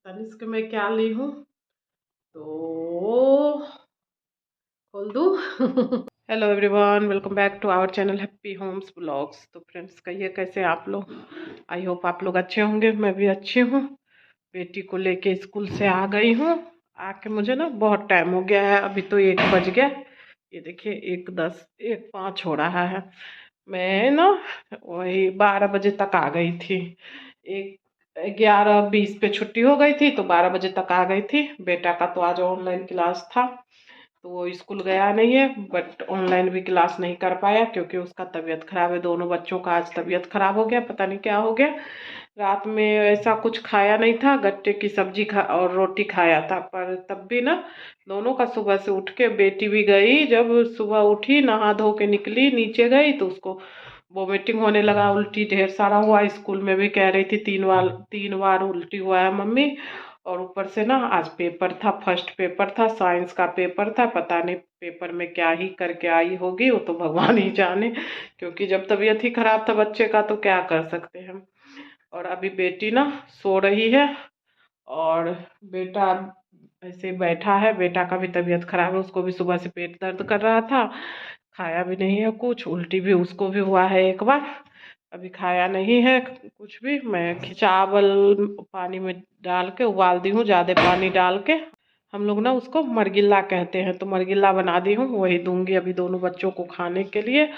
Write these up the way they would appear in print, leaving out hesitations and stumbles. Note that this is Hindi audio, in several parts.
तनिष्क में क्या ली हूँ तो खोल दूँ। Hello everyone, welcome back to our channel happy homes vlogs. तो फ्रेंड्स, कहिए कैसे आप लोग। आई होप आप लोग अच्छे होंगे, मैं भी अच्छी हूँ। बेटी को लेके स्कूल से आ गई हूँ। आके मुझे ना बहुत टाइम हो गया है, अभी तो 1 बज गया। ये देखिए 1:10 1:05 हो रहा है। मैं ना वही 12 बजे तक आ गई थी। एक 11:20 पे छुट्टी हो गई थी तो 12 बजे तक आ गई थी। बेटा का तो आज ऑनलाइन क्लास था तो वो स्कूल गया नहीं है, बट ऑनलाइन भी क्लास नहीं कर पाया क्योंकि उसका तबीयत खराब है। दोनों बच्चों का आज तबीयत खराब हो गया, पता नहीं क्या हो गया। रात में ऐसा कुछ खाया नहीं था, गट्टे की सब्जी खा और रोटी खाया था, पर तब भी ना दोनों का सुबह से उठ के, बेटी भी गई, जब सुबह उठी नहा धो के निकली नीचे गई तो उसको वोमिटिंग होने लगा, उल्टी ढेर सारा हुआ। स्कूल में भी कह रही थी 3 बार उल्टी हुआ है मम्मी। और ऊपर से ना आज पेपर था, फर्स्ट पेपर था, साइंस का पेपर था। पता नहीं पेपर में क्या ही करके आई होगी, वो तो भगवान ही जाने, क्योंकि जब तबीयत ही खराब था बच्चे का तो क्या कर सकते हैं हम। और अभी बेटी ना सो रही है और बेटा ऐसे बैठा है। बेटा का भी तबीयत खराब है, उसको भी सुबह से पेट दर्द कर रहा था, खाया भी नहीं है कुछ। उल्टी भी उसको भी हुआ है एक बार, अभी खाया नहीं है कुछ भी। मैं चावल पानी में डाल के उबाल दी हूँ, ज़्यादा पानी डाल के। हम लोग ना उसको मरगिल्ला कहते हैं, तो मरगिल्ला बना दी हूँ, वही दूंगी अभी दोनों बच्चों को खाने के लिए।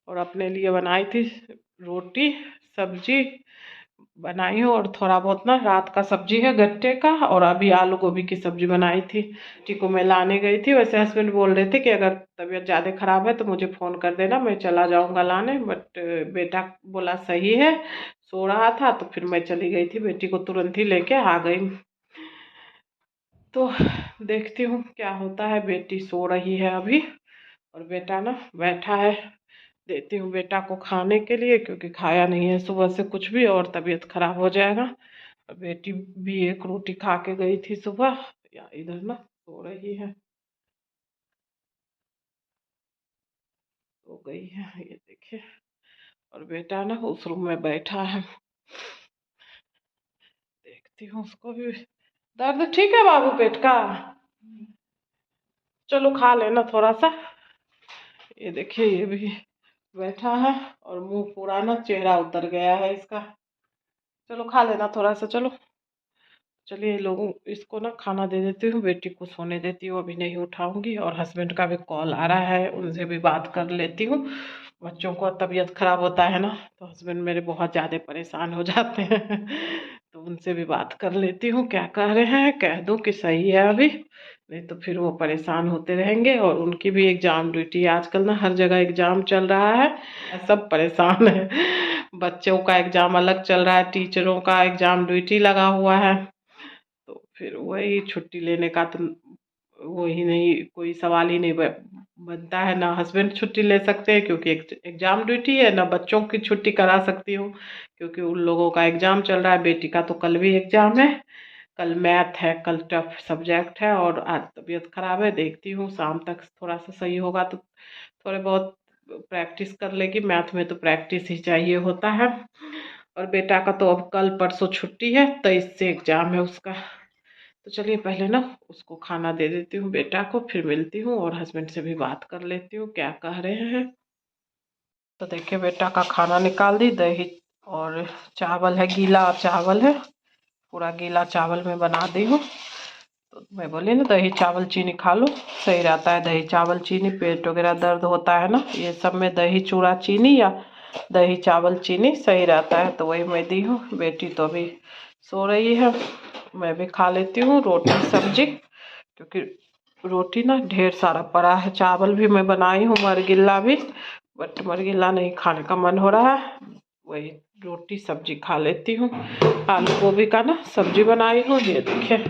और अपने लिए बनाई थी रोटी सब्जी बनाई हूँ, और थोड़ा बहुत ना रात का सब्जी है गट्टे का, और अभी आलू गोभी की सब्जी बनाई थी। टीको मैं लाने गई थी, वैसे हस्बैंड बोल रहे थे कि अगर तबीयत ज़्यादा खराब है तो मुझे फ़ोन कर देना, मैं चला जाऊँगा लाने, बट बेटा बोला सही है, सो रहा था तो फिर मैं चली गई थी, बेटी को तुरंत ही लेके आ गई। तो देखती हूँ क्या होता है। बेटी सो रही है अभी और बेटा ना बैठा है। देती हूँ बेटा को खाने के लिए, क्योंकि खाया नहीं है सुबह से कुछ भी और तबीयत खराब हो जाएगा। और बेटी भी एक रोटी खा के गई थी सुबह, या इधर ना सो रही है, सो गई है ये देखिए। और बेटा ना उस रूम में बैठा है, देखती हूँ उसको भी। दर्द ठीक है बाबू पेट का? चलो खा लेना थोड़ा सा। ये देखिए ये भी बैठा है और मुंह पूरा ना चेहरा उतर गया है इसका। चलो खा लेना थोड़ा सा, चलो। चलिए लोगों इसको ना खाना दे देती हूँ, बेटी को सोने देती हूँ, अभी नहीं उठाऊंगी। और हस्बैंड का भी कॉल आ रहा है, उनसे भी बात कर लेती हूँ। बच्चों को तबीयत खराब होता है ना तो हस्बैंड मेरे बहुत ज़्यादा परेशान हो जाते हैं। तो उनसे भी बात कर लेती हूँ, क्या कह रहे हैं, कह दूँ कि सही है अभी, नहीं तो फिर वो परेशान होते रहेंगे। और उनकी भी एग्ज़ाम ड्यूटी, आजकल ना हर जगह एग्ज़ाम चल रहा है, सब परेशान है। बच्चों का एग्ज़ाम अलग चल रहा है, टीचरों का एग्ज़ाम ड्यूटी लगा हुआ है, तो फिर वही छुट्टी लेने का तो वही नहीं, कोई सवाल ही नहीं बनता है। ना हस्बैंड छुट्टी ले सकते हैं क्योंकि एग्ज़ाम ड्यूटी है, ना बच्चों की छुट्टी करा सकती हूँ क्योंकि उन लोगों का एग्ज़ाम चल रहा है। बेटी का तो कल भी एग्ज़ाम है, कल मैथ है, कल टफ सब्जेक्ट है। और आज तबीयत खराब है, देखती हूँ शाम तक थोड़ा सा सही होगा तो थोड़े बहुत प्रैक्टिस कर लेगी। मैथ में तो प्रैक्टिस ही चाहिए होता है। और बेटा का तो अब कल परसों छुट्टी है, 23 से एग्ज़ाम है उसका। तो चलिए पहले ना उसको खाना दे देती हूँ बेटा को, फिर मिलती हूँ और हस्बैंड से भी बात कर लेती हूँ क्या कह रहे हैं। तो देखिए बेटा का खाना निकाल दी, दही और चावल है, गीला चावल है, पूरा गीला चावल मैं बना दी हूँ। तो मैं बोली ना दही चावल चीनी खा लो, सही रहता है दही चावल चीनी, पेट वगैरह दर्द होता है ना ये सब में दही चूड़ा चीनी या दही चावल चीनी सही रहता है। तो वही मैं दी हूँ। बेटी तो अभी सो रही है, मैं भी खा लेती हूँ रोटी सब्जी, क्योंकि रोटी ना ढेर सारा पड़ा है। चावल भी मैं बनाई हूँ मरगिल्ला भी, बट मरगिल्ला नहीं खाने का मन हो रहा है, वही रोटी सब्जी खा लेती हूँ। आलू गोभी का ना सब्जी बनाई हूँ ये देखिए,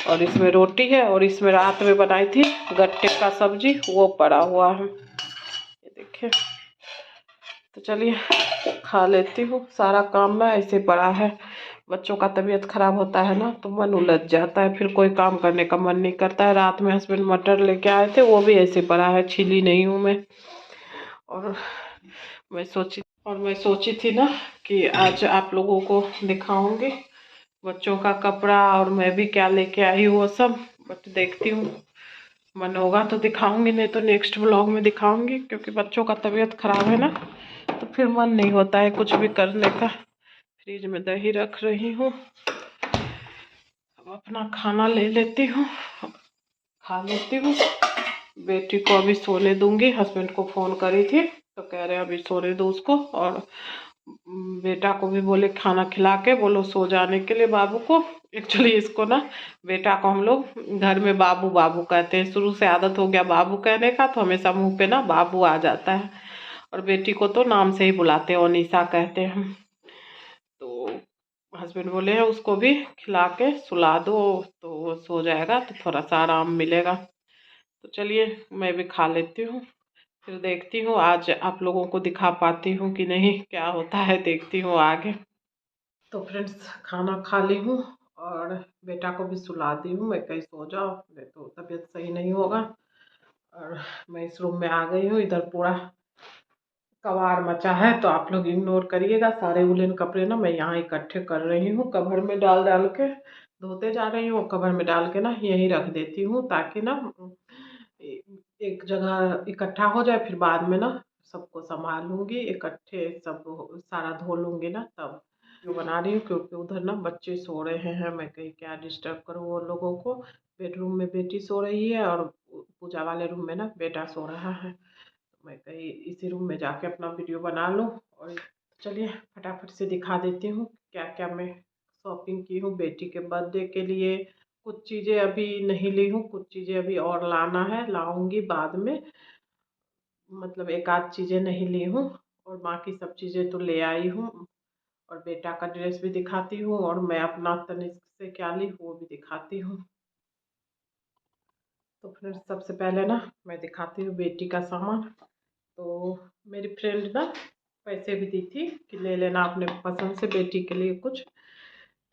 और इसमें रोटी है, और इसमें रात में बनाई थी गट्टे का सब्जी, वो पड़ा हुआ है ये देखिए। तो चलिए खा लेती हूँ, सारा काम ना ऐसे पड़ा है। बच्चों का तबीयत खराब होता है ना तो मन उलझ जाता है, फिर कोई काम करने का मन नहीं करता है। रात में हस्बैंड मटर लेके आए थे, वो भी ऐसे पड़ा है, छिली नहीं हूँ मैं। और मैं सोची थी ना कि आज आप लोगों को दिखाऊंगी बच्चों का कपड़ा, और मैं भी क्या लेके आई हूँ वो सब। बट देखती हूँ, मन होगा तो दिखाऊंगी, नहीं तो नेक्स्ट व्लॉग में दिखाऊंगी, क्योंकि बच्चों का तबीयत खराब है ना, तो फिर मन नहीं होता है कुछ भी करने का। फ्रिज में दही रख रही हूँ, अब अपना खाना ले लेती हूँ, खा लेती हूँ। बेटी को अभी सोने दूंगी, हस्बैंड को फ़ोन करी थी तो कह रहे अभी सोने दो उसको, और बेटा को भी बोले खाना खिला के बोलो सो जाने के लिए बाबू को। एक्चुअली इसको ना, बेटा को हम लोग घर में बाबू बाबू कहते हैं, शुरू से आदत हो गया बाबू कहने का, तो हमेशा मुंह पे ना बाबू आ जाता है। और बेटी को तो नाम से ही बुलाते हैं, अनीसा कहते हैं हम। तो हस्बैंड बोले हैं उसको भी खिला के सुला दो, तो वो सो जाएगा तो थोड़ा सा आराम मिलेगा। तो चलिए मैं भी खा लेती हूँ, फिर देखती हूँ आज आप लोगों को दिखा पाती हूँ कि नहीं, क्या होता है देखती हूँ आगे। तो फ्रेंड्स खाना खा ली हूँ, और बेटा को भी सुला दी हूँ, मैं कहीं सो जाओ, नहीं तो तबीयत सही नहीं होगा। और मैं इस रूम में आ गई हूँ, इधर पूरा कबाड़ मचा है, तो आप लोग इग्नोर करिएगा। सारे वुलन कपड़े ना मैं यहाँ इकट्ठे कर रही हूँ, कवर में डाल डाल के धोते जा रही हूँ, कवर में डाल के ना यहीं रख देती हूँ, ताकि ना एक जगह इकट्ठा हो जाए, फिर बाद में ना सबको संभाल लूँगी, इकट्ठे सब सारा धो लूँगी ना तब। जो बना रही हूँ क्योंकि उधर ना बच्चे सो रहे हैं, मैं कहीं क्या डिस्टर्ब करूँ वो लोगों को। बेडरूम में बेटी सो रही है, और पूजा वाले रूम में ना बेटा सो रहा है, तो मैं कहीं इसी रूम में जाके अपना वीडियो बना लूँ। और चलिए फटाफट से दिखा देती हूँ क्या क्या मैं शॉपिंग की हूँ बेटी के बर्थडे के लिए। कुछ चीज़ें अभी नहीं ली हूँ, कुछ चीज़ें अभी और लाना है, लाऊंगी बाद में, मतलब एक आध चीज़ें नहीं ली हूँ, और बाकी सब चीज़ें तो ले आई हूँ। और बेटा का ड्रेस भी दिखाती हूँ, और मैं अपना तनिष्क से क्या ली वो भी दिखाती हूँ। तो फिर सबसे पहले ना मैं दिखाती हूँ बेटी का सामान। तो मेरी फ्रेंड ना पैसे भी दी थी कि ले लेना अपने पसंद से बेटी के लिए कुछ,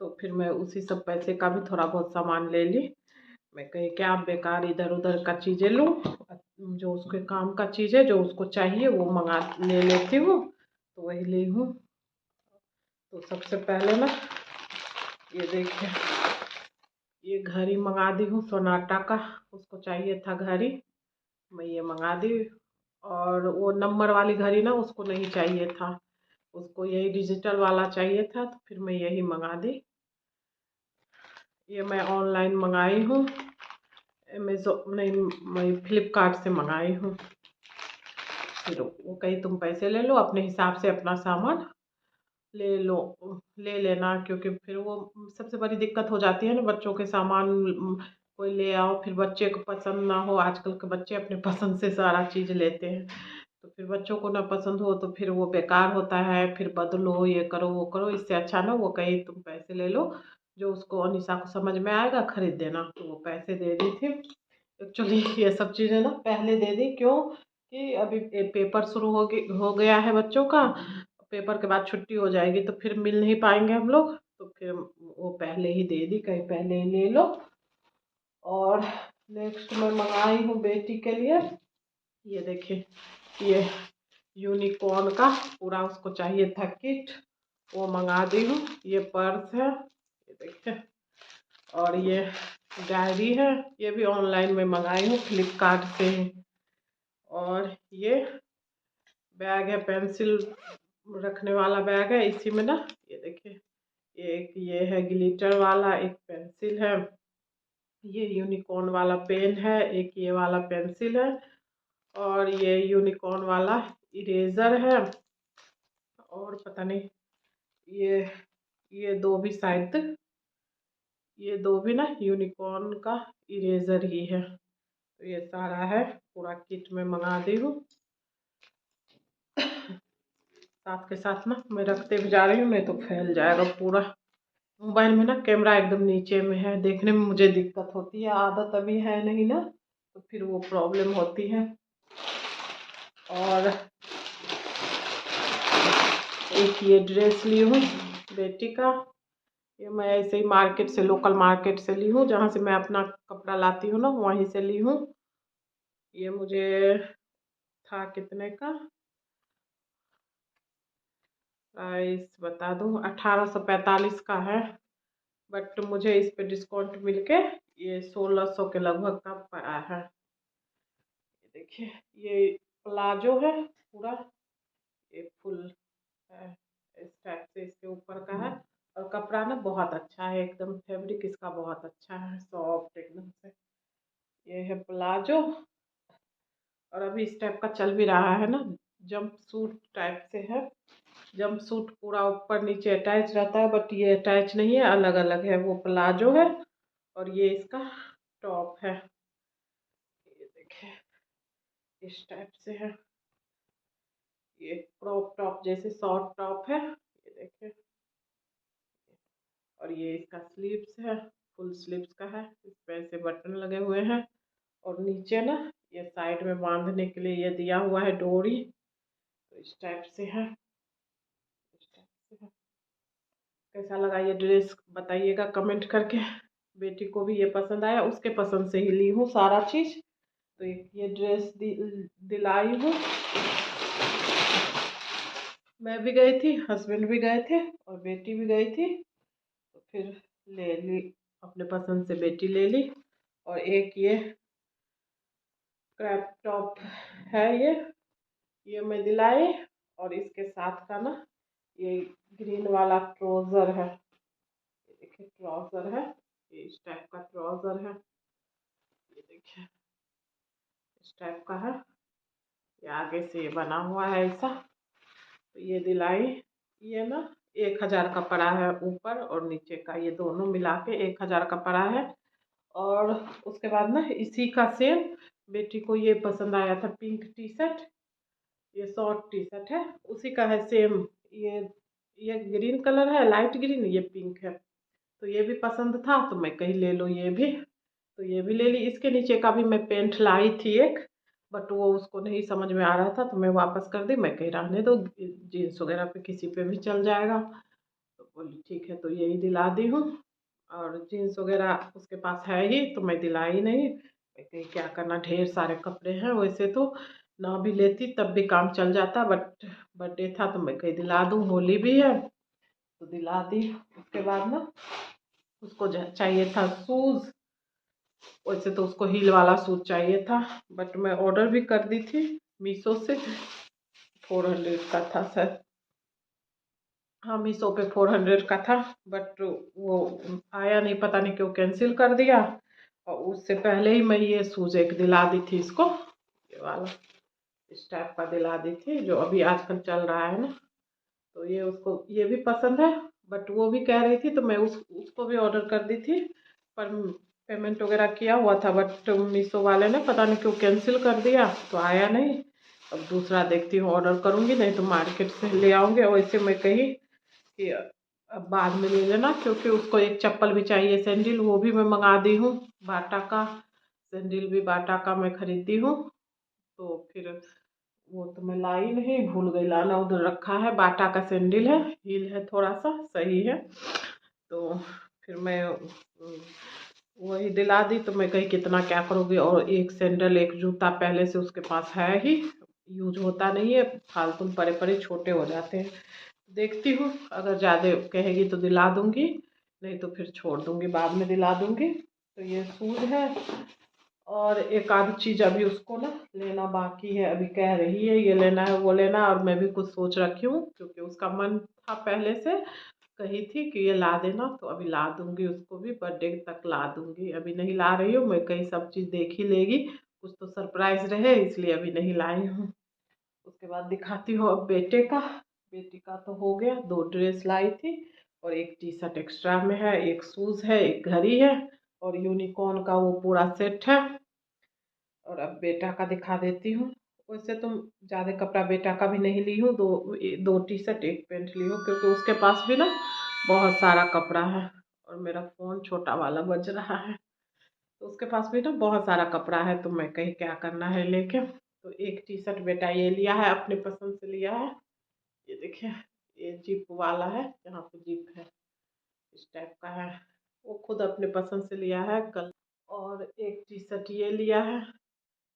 तो फिर मैं उसी सब पैसे का भी थोड़ा बहुत सामान ले ली। मैं कहीं क्या बेकार इधर उधर का चीज़ें लूँ, जो उसके काम का चीज़ है, जो उसको चाहिए वो मंगा ले लेती हूँ, तो वही ली हूँ। तो सबसे पहले ना ये देखिए, ये घड़ी मंगा दी हूँ सोनाटा का, उसको चाहिए था घड़ी, मैं ये मंगा दी। और वो नंबर वाली घड़ी ना उसको नहीं चाहिए था, उसको यही डिजिटल वाला चाहिए था, तो फिर मैं यही मंगा दी। ये मैं ऑनलाइन मंगाई हूँ, अमेज़ोन नहीं, मैं फ्लिपकार्ट से मंगाई हूँ। फिर वो कहीं तुम पैसे ले लो, अपने हिसाब से अपना सामान ले लो, ले लेना, क्योंकि फिर वो सबसे बड़ी दिक्कत हो जाती है ना, बच्चों के सामान कोई ले आओ फिर बच्चे को पसंद ना हो। आजकल के बच्चे अपने पसंद से सारा चीज़ लेते हैं, तो फिर बच्चों को ना पसंद हो तो फिर वो बेकार होता है, फिर बदलो ये करो वो करो। इससे अच्छा ना वो कहीं तुम पैसे ले लो, जो उसको अनिशा को समझ में आएगा खरीद देना। तो वो पैसे दे दी थी। एक्चुअली ये सब चीज़ें ना पहले दे दी, क्यों कि अभी पेपर शुरू हो गया है बच्चों का, पेपर के बाद छुट्टी हो जाएगी तो फिर मिल नहीं पाएंगे हम लोग, तो फिर वो पहले ही दे दी, कहीं पहले ही ले लो। और नेक्स्ट मैं मंगाई हूँ बेटी के लिए, ये देखिए, ये यूनिकॉर्न का पूरा उसको चाहिए था किट, वो मंगा दी हूँ। ये पर्स है, ये देखिए, और ये डायरी है, ये भी ऑनलाइन में मंगाई हूँ फ्लिपकार्ट से ही। और ये बैग है, पेंसिल रखने वाला बैग है, इसी में ना ये देखिए, एक ये है ग्लिटर वाला, एक पेंसिल है, ये यूनिकॉर्न वाला पेन है, एक ये वाला पेंसिल है, और ये यूनिकॉर्न वाला इरेजर है, और पता नहीं ये दो भी शायद, ये दो भी ना यूनिकॉर्न का इरेजर ही है। तो ये सारा है, पूरा किट में मंगा दी हूँ। साथ के साथ ना मैं रखते भी जा रही हूँ, नहीं तो फैल जाएगा पूरा। मोबाइल में ना कैमरा एकदम नीचे में है, देखने में मुझे दिक्कत होती है, आदत अभी है नहीं ना, तो फिर वो प्रॉब्लम होती है। और एक ये ड्रेस ली हूँ बेटी का, ये मैं ऐसे ही मार्केट से, लोकल मार्केट से ली हूँ, जहाँ से मैं अपना कपड़ा लाती हूँ ना वहीं से ली हूँ। ये मुझे था कितने का, प्राइस बता दूँ, 1845 का है। बट मुझे इस पे डिस्काउंट मिलके ये 1600 के लगभग का पड़ा है। ये देखिए, ये प्लाजो है पूरा, ये फुल है, इस टाइप से इसके ऊपर का है। और कपड़ा ना बहुत अच्छा है, एकदम फैब्रिक इसका बहुत अच्छा है, सॉफ्ट एकदम से। ये है प्लाजो, और अभी इस टाइप का चल भी रहा है ना, जंप सूट टाइप से है। जंप सूट पूरा ऊपर नीचे अटैच रहता है, बट ये अटैच नहीं है, अलग अलग है। वो प्लाजो है और ये इसका टॉप है। ये देखिए, इस टाइप से है, ये क्रॉप टॉप जैसे शॉर्ट टॉप है। ये देखिए, और ये इसका स्लीव्स है, फुल स्लीव्स का है। इस पे ऐसे बटन लगे हुए हैं, और नीचे ना ये साइड में बांधने के लिए ये दिया हुआ है डोरी। तो इस टाइप से है, इस टाइप से है। कैसा लगा ये ड्रेस बताइएगा कमेंट करके। बेटी को भी ये पसंद आया, उसके पसंद से ही ली हूँ सारा चीज। तो ये ड्रेस दिलाई हूँ। मैं भी गई थी, हस्बैंड भी गए थे, और बेटी भी गई थी। तो फिर ले ली, अपने पसंद से बेटी ले ली। और एक ये क्रैप टॉप है, ये मैं दिलाई। और इसके साथ का ना ये ग्रीन वाला ट्राउजर है। ये देखिए, ट्राउजर है, ये इस टाइप का ट्राउजर है। ये देखिए, इस टाइप का है, ये आगे से ये बना हुआ है ऐसा। तो ये दिलाई, ये ना 1000 का पड़ा है, ऊपर और नीचे का ये दोनों मिला के 1000 का पड़ा है। और उसके बाद ना इसी का सेम बेटी को ये पसंद आया था, पिंक टी शर्ट। ये शॉर्ट टी शर्ट है, उसी का है सेम। ये ग्रीन कलर है, लाइट ग्रीन, ये पिंक है। तो ये भी पसंद था, तो मैं कही ले लो ये भी। तो ये भी ले ली। इसके नीचे का भी मैं पेंट लाई थी एक, बट वो उसको नहीं समझ में आ रहा था, तो मैं वापस कर दी। मैं कही रहने दो, जीन्स वगैरह पे किसी पे भी चल जाएगा। तो बोली ठीक है, तो यही दिला दी हूँ। और जीन्स वगैरह उसके पास है ही, तो मैं दिलाई नहीं। मैं कही क्या करना, ढेर सारे कपड़े हैं, वैसे तो ना भी लेती तब भी काम चल जाता, बट बर्थडे था तो मैं कही दिला दूँ, होली भी है तो दिला दी। उसके बाद ना उसको चाहिए था शूज़। वैसे तो उसको हील वाला शूज चाहिए था, बट मैं ऑर्डर भी कर दी थी मीशो से। 400 का था सर, हाँ मीशो पे 400 का था। बट वो आया नहीं, पता नहीं क्यों कैंसिल कर दिया। और उससे पहले ही मैं ये शूज एक दिला दी थी इसको, ये वाला इस टाइप का दिला दी थी, जो अभी आजकल चल रहा है ना। तो ये उसको ये भी पसंद है, बट वो भी कह रही थी, तो मैं उसको भी ऑर्डर कर दी थी। पर पेमेंट वगैरह किया हुआ था, बट मीशो वाले ने पता नहीं क्यों कैंसिल कर दिया, तो आया नहीं। अब दूसरा देखती हूँ, ऑर्डर करूँगी, नहीं तो मार्केट से ले आऊँगी। और वैसे मैं कही कि अब बाद में ले लेना, क्योंकि उसको एक चप्पल भी चाहिए, सैंडल, वो भी मैं मंगा दी हूँ बाटा का। सैंडल भी बाटा का मैं खरीदी हूँ। तो फिर वो तो मैं लाई नहीं, भूल गई लाना, उधर रखा है। बाटा का सैंडल है, हील है, थोड़ा सा सही है। तो फिर मैं वही दिला दी। तो मैं कही कितना क्या करोगे, और एक सैंडल एक जूता पहले से उसके पास है ही, यूज होता नहीं है, फालतू पड़े पड़े छोटे हो जाते हैं। देखती हूँ, अगर ज़्यादा कहेगी तो दिला दूँगी, नहीं तो फिर छोड़ दूँगी, बाद में दिला दूँगी। तो ये शूज है, और एक आध चीज़ अभी उसको ना लेना बाकी है। अभी कह रही है ये लेना है वो लेना है, और मैं भी कुछ सोच रखी हूँ, क्योंकि उसका मन था पहले से, कही थी कि ये ला देना, तो अभी ला दूँगी उसको भी, बर्थडे तक ला दूँगी। अभी नहीं ला रही हूँ मैं, कहीं सब चीज़ देख ही लेगी, कुछ तो सरप्राइज रहे, इसलिए अभी नहीं लाई हूँ। उसके बाद दिखाती हूँ अब बेटे का। बेटी का तो हो गया, 2 ड्रेस लाई थी, और एक टी शर्ट एक्स्ट्रा में है, एक शूज़ है, एक घड़ी है, और यूनिकॉर्न का वो पूरा सेट है। और अब बेटा का दिखा देती हूँ। वैसे तो ज़्यादा कपड़ा बेटा का भी नहीं ली हूँ, दो टी शर्ट एक पैंट ली हूँ, क्योंकि उसके पास भी ना बहुत सारा कपड़ा है। और मेरा फ़ोन छोटा वाला बज रहा है, तो उसके पास भी ना बहुत सारा कपड़ा है, तो मैं कहीं क्या करना है लेके। तो एक टी शर्ट बेटा ये लिया है, अपने पसंद से लिया है। ये देखिए, ये जिप वाला है, यहाँ पे जिप है, इस टाइप का है। वो खुद अपने पसंद से लिया है कल। और एक टी शर्ट ये लिया है,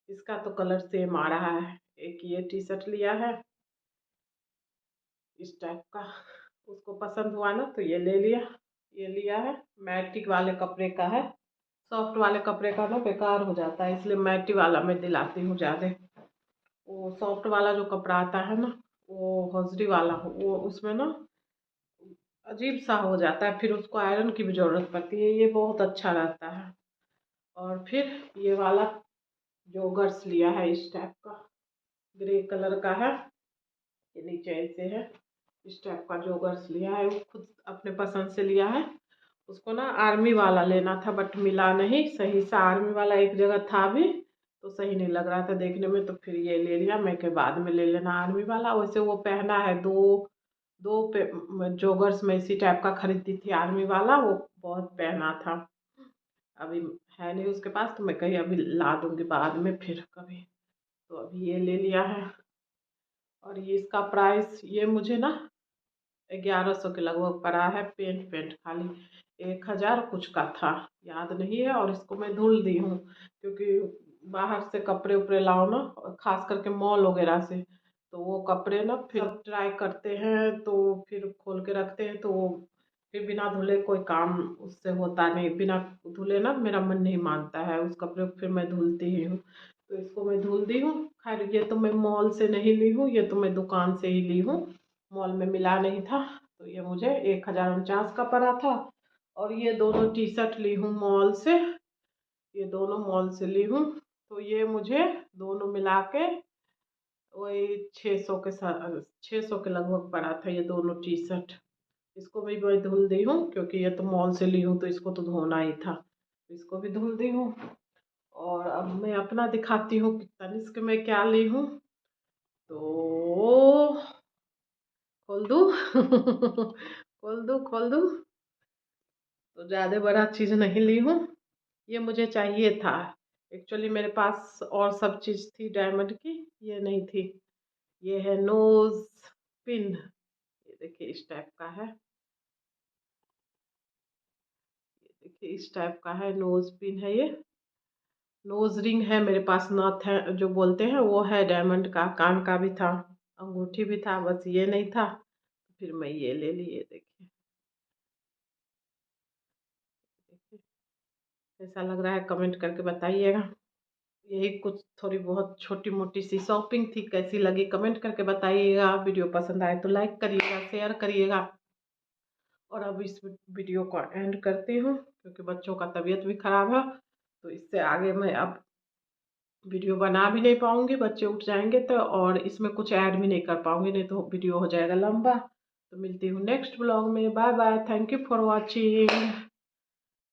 इसका तो कलर सेम आ रहा है। एक ये टी शर्ट लिया है, इस टाइप का, उसको पसंद हुआ ना तो ये ले लिया। ये लिया है, मैटिक वाले कपड़े का है। सॉफ्ट वाले कपड़े का ना बेकार हो जाता है, इसलिए मैटी वाला मैं दिलाती हूँ ज़्यादा। वो सॉफ्ट वाला जो कपड़ा आता है ना, वो हौजरी वाला वो उसमें ना अजीब सा हो जाता है, फिर उसको आयरन की भी ज़रूरत पड़ती है। ये बहुत अच्छा रहता है। और फिर ये वाला जोगर्स लिया है इस टाइप का, ग्रे कलर का है। ये नीचे ऐसे है, इस टाइप का जोगर्स लिया है, वो खुद अपने पसंद से लिया है। उसको ना आर्मी वाला लेना था बट मिला नहीं सही सा। आर्मी वाला एक जगह था भी तो सही नहीं लग रहा था देखने में, तो फिर ये ले लिया मैं, के बाद में ले लेना आर्मी वाला। वैसे वो पहना है दो दो पे जोगर्स में इसी टाइप का खरीदी थी आर्मी वाला, वो बहुत पहना था। अभी है नहीं उसके पास, तो मैं कहीं अभी ला दूंगी बाद में फिर कभी। तो अभी ये ले लिया है। और ये इसका प्राइस ये मुझे ना 1100 के लगभग पड़ा है। पेंट पेंट खाली 1000 कुछ का था, याद नहीं है। और इसको मैं धुल दी हूँ, क्योंकि बाहर से कपड़े उपड़े लाओ ना, खास करके मॉल वगैरह से, तो वो कपड़े ना फिर ट्राई करते हैं तो फिर खोल के रखते हैं, तो वो फिर बिना धुले कोई काम उससे होता नहीं। बिना धुले ना मेरा मन नहीं मानता है, उस कपड़े को फिर मैं धुलती ही हूँ। तो इसको मैं धुल दी हूँ। खैर ये तो मैं मॉल से नहीं ली हूँ, ये तो मैं दुकान से ही ली हूँ, मॉल में मिला नहीं था। तो ये मुझे 1049 का पड़ा था। और ये दोनों टी शर्ट ली हूँ मॉल से, ये दोनों मॉल से ली हूँ। तो ये मुझे दोनों मिला के वही 600 के साथ 600 के लगभग पड़ा था ये दोनों टी शर्ट। इसको भी मैं धुल दी हूँ, क्योंकि ये तो मॉल से ली हूँ तो इसको तो धोना ही था, इसको भी धुल दी हूँ। और अब मैं अपना दिखाती हूँ कि तनिष्क में क्या ली हूँ। तो खोल दूँ खोल दूँ। तो ज़्यादा बड़ा चीज़ नहीं ली हूँ, ये मुझे चाहिए था। एक्चुअली मेरे पास और सब चीज़ थी डायमंड की, ये नहीं थी। ये है नोज पिन, ये देखिए इस टाइप का है। ये देखिए इस टाइप का है, नोज पिन है ये। नोज रिंग है मेरे पास, नथ है जो बोलते हैं वो है डायमंड का, कान का भी था, अंगूठी भी था, बस ये नहीं था। फिर मैं ये ले ली। ये देखिए देखिए कैसा लग रहा है, कमेंट करके बताइएगा। यही कुछ थोड़ी बहुत छोटी मोटी सी शॉपिंग थी, कैसी लगी कमेंट करके बताइएगा। वीडियो पसंद आए तो लाइक करिएगा, शेयर करिएगा। और अब इस वीडियो को एंड करती हूँ, क्योंकि बच्चों का तबीयत भी खराब है, तो इससे आगे मैं अब वीडियो बना भी नहीं पाऊँगी, बच्चे उठ जाएंगे तो, और इसमें कुछ ऐड भी नहीं कर पाऊँगी, नहीं तो वीडियो हो जाएगा लंबा। तो मिलती हूँ नेक्स्ट ब्लॉग में। Bye bye, thank you for watching.